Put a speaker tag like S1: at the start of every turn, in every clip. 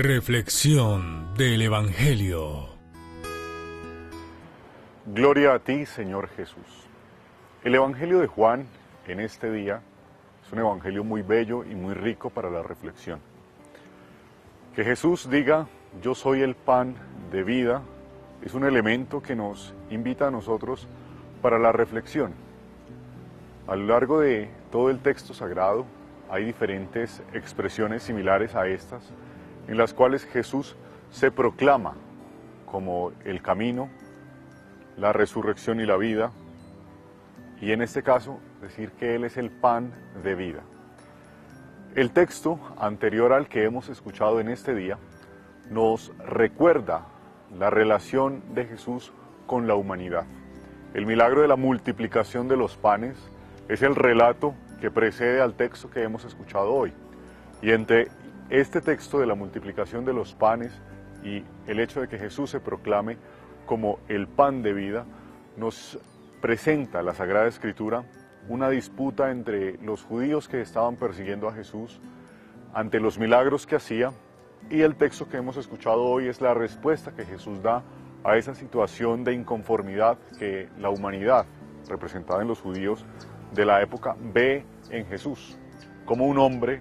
S1: Reflexión del Evangelio.
S2: Gloria a ti, Señor Jesús. El Evangelio de Juan en este día es un evangelio muy bello y muy rico para la reflexión. Que Jesús diga, yo soy el pan de vida, es un elemento que nos invita a nosotros para la reflexión. A lo largo de todo el texto sagrado hay diferentes expresiones similares a estas, en las cuales Jesús se proclama como el camino, la resurrección y la vida, y en este caso decir que Él es el pan de vida. El texto anterior al que hemos escuchado en este día nos recuerda la relación de Jesús con la humanidad. El milagro de la multiplicación de los panes es el relato que precede al texto que hemos escuchado hoy. Y entre este texto de la multiplicación de los panes y el hecho de que Jesús se proclame como el pan de vida, nos presenta la Sagrada Escritura una disputa entre los judíos que estaban persiguiendo a Jesús ante los milagros que hacía, y el texto que hemos escuchado hoy es la respuesta que Jesús da a esa situación de inconformidad que la humanidad, representada en los judíos de la época, ve en Jesús, como un hombre,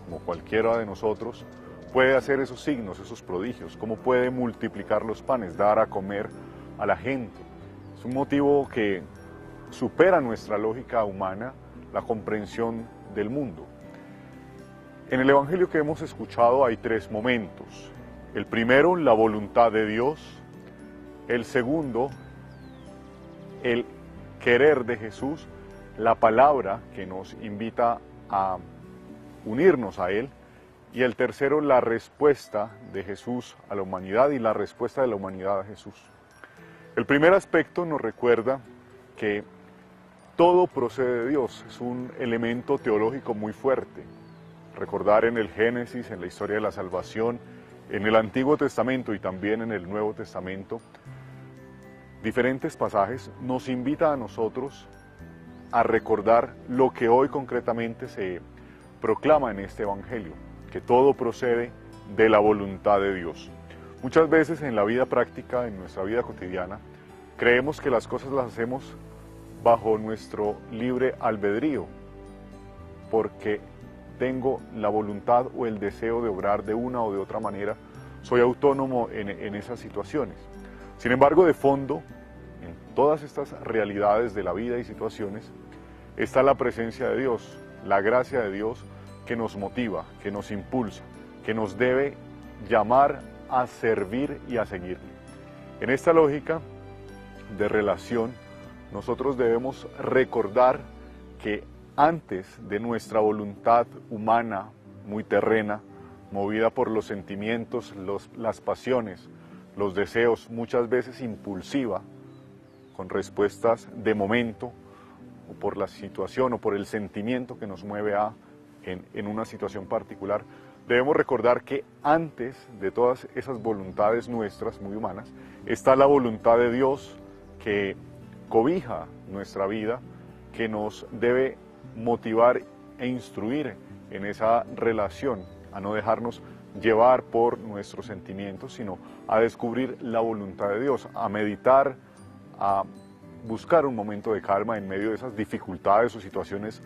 S2: como cualquiera de nosotros, puede hacer esos signos, esos prodigios, cómo puede multiplicar los panes, dar a comer a la gente. Es un motivo que supera nuestra lógica humana, la comprensión del mundo. En el Evangelio que hemos escuchado hay tres momentos. El primero, la voluntad de Dios. El segundo, el querer de Jesús, la palabra que nos invita a unirnos a Él. Y el tercero, la respuesta de Jesús a la humanidad y la respuesta de la humanidad a Jesús. El primer aspecto nos recuerda que todo procede de Dios, es un elemento teológico muy fuerte. Recordar en el Génesis, en la historia de la salvación, en el Antiguo Testamento y también en el Nuevo Testamento, diferentes pasajes nos invita a nosotros a recordar lo que hoy concretamente se proclama en este Evangelio, que todo procede de la voluntad de Dios. Muchas veces en la vida práctica, en nuestra vida cotidiana, creemos que las cosas las hacemos bajo nuestro libre albedrío, porque tengo la voluntad o el deseo de obrar de una o de otra manera, soy autónomo en esas situaciones. Sin embargo, de fondo, en todas estas realidades de la vida y situaciones, está la presencia de Dios, la gracia de Dios que nos motiva, que nos impulsa, que nos debe llamar a servir y a seguirle. En esta lógica de relación, nosotros debemos recordar que antes de nuestra voluntad humana, muy terrena, movida por los sentimientos, las pasiones, los deseos, muchas veces impulsiva, con respuestas de momento, o por la situación o por el sentimiento que nos mueve en una situación particular, debemos recordar que antes de todas esas voluntades nuestras, muy humanas, está la voluntad de Dios que cobija nuestra vida, que nos debe motivar e instruir en esa relación, a no dejarnos llevar por nuestros sentimientos, sino a descubrir la voluntad de Dios, a meditar, a buscar un momento de calma en medio de esas dificultades o situaciones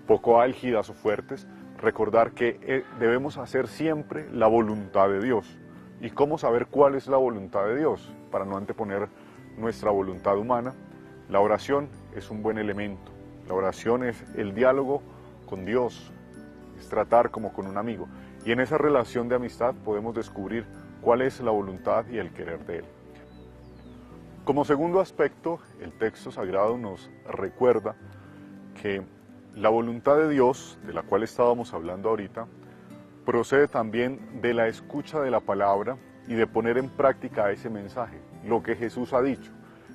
S2: poco álgidas o fuertes, recordar que debemos hacer siempre la voluntad de Dios. ¿Y cómo saber cuál es la voluntad de Dios? Para no anteponer nuestra voluntad humana, la oración es un buen elemento. La oración es el diálogo con Dios, es tratar como con un amigo. Y en esa relación de amistad podemos descubrir cuál es la voluntad y el querer de Él. Como segundo aspecto, el texto sagrado nos recuerda que la voluntad de Dios, de la cual estábamos hablando ahorita, procede también de la escucha de la palabra y de poner en práctica ese mensaje, lo que Jesús ha dicho.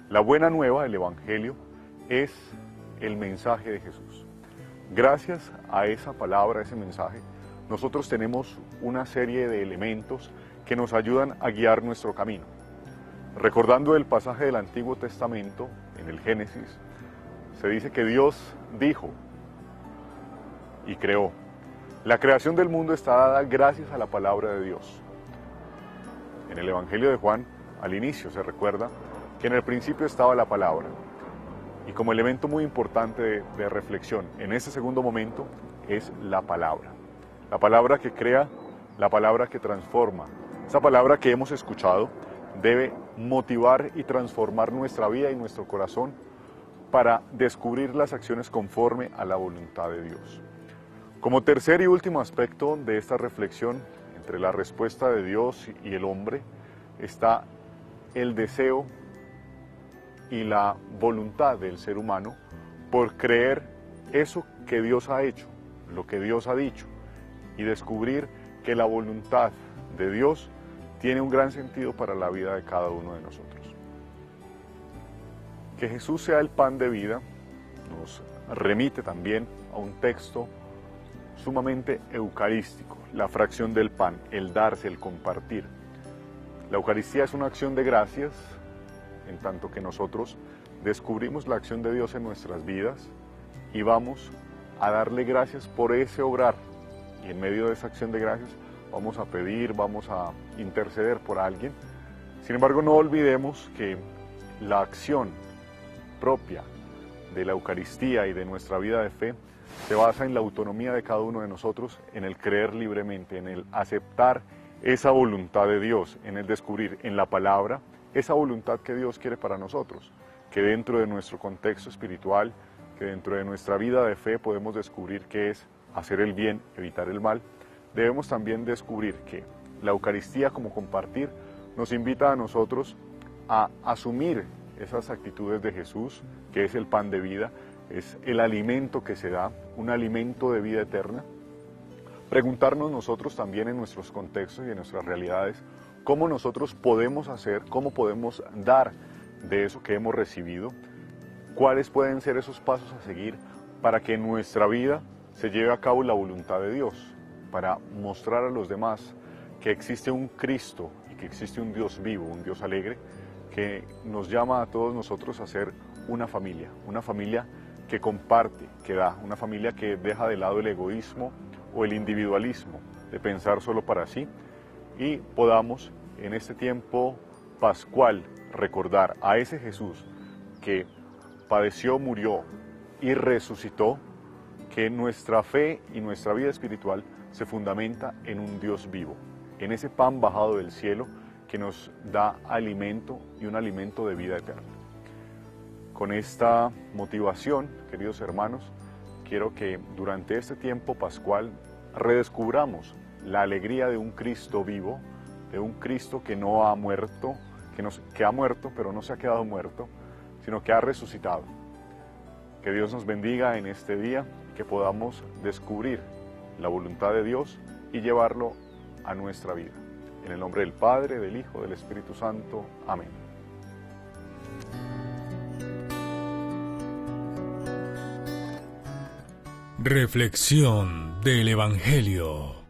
S2: La buena nueva, el Evangelio, es el mensaje de Jesús. Gracias a esa palabra, a ese mensaje, nosotros tenemos una serie de elementos que nos ayudan a guiar nuestro camino. Recordando el pasaje del Antiguo Testamento, en el Génesis, se dice que Dios dijo y creó. La creación del mundo está dada gracias a la palabra de Dios. En el Evangelio de Juan, al inicio se recuerda que en el principio estaba la palabra. Y como elemento muy importante de reflexión en ese segundo momento es la palabra. La palabra que crea, la palabra que transforma. Esa palabra que hemos escuchado debe motivar y transformar nuestra vida y nuestro corazón para descubrir las acciones conforme a la voluntad de Dios. Como tercer y último aspecto de esta reflexión entre la respuesta de Dios y el hombre está el deseo y la voluntad del ser humano por creer eso que Dios ha hecho, lo que Dios ha dicho, y descubrir que la voluntad de Dios tiene un gran sentido para la vida de cada uno de nosotros. Que Jesús sea el pan de vida nos remite también a un texto sumamente eucarístico, la fracción del pan, el darse, el compartir. La Eucaristía es una acción de gracias, en tanto que nosotros descubrimos la acción de Dios en nuestras vidas y vamos a darle gracias por ese obrar. Y en medio de esa acción de gracias vamos a pedir, vamos a interceder por alguien. Sin embargo, no olvidemos que la acción propia de la Eucaristía y de nuestra vida de fe se basa en la autonomía de cada uno de nosotros, en el creer libremente, en el aceptar esa voluntad de Dios, en el descubrir en la palabra esa voluntad que Dios quiere para nosotros, que dentro de nuestro contexto espiritual, que dentro de nuestra vida de fe podemos descubrir qué es hacer el bien, evitar el mal. Debemos también descubrir que la Eucaristía como compartir nos invita a nosotros a asumir esas actitudes de Jesús, que es el pan de vida, es el alimento que se da, un alimento de vida eterna. Preguntarnos nosotros también en nuestros contextos y en nuestras realidades, cómo nosotros podemos hacer, cómo podemos dar de eso que hemos recibido, cuáles pueden ser esos pasos a seguir para que en nuestra vida se lleve a cabo la voluntad de Dios, para mostrar a los demás que existe un Cristo y que existe un Dios vivo, un Dios alegre, que nos llama a todos nosotros a ser una familia que comparte, que da, una familia que deja de lado el egoísmo o el individualismo de pensar solo para sí, y podamos en este tiempo pascual recordar a ese Jesús que padeció, murió y resucitó, que nuestra fe y nuestra vida espiritual se fundamenta en un Dios vivo, en ese pan bajado del cielo que nos da alimento y un alimento de vida eterna. Con esta motivación, queridos hermanos, quiero que durante este tiempo pascual redescubramos la alegría de un Cristo vivo, de un Cristo que no ha muerto, que ha muerto pero no se ha quedado muerto, sino que ha resucitado. Que Dios nos bendiga en este día, que podamos descubrir la voluntad de Dios y llevarlo a nuestra vida. En el nombre del Padre, del Hijo, del Espíritu Santo. Amén.
S1: Reflexión del Evangelio.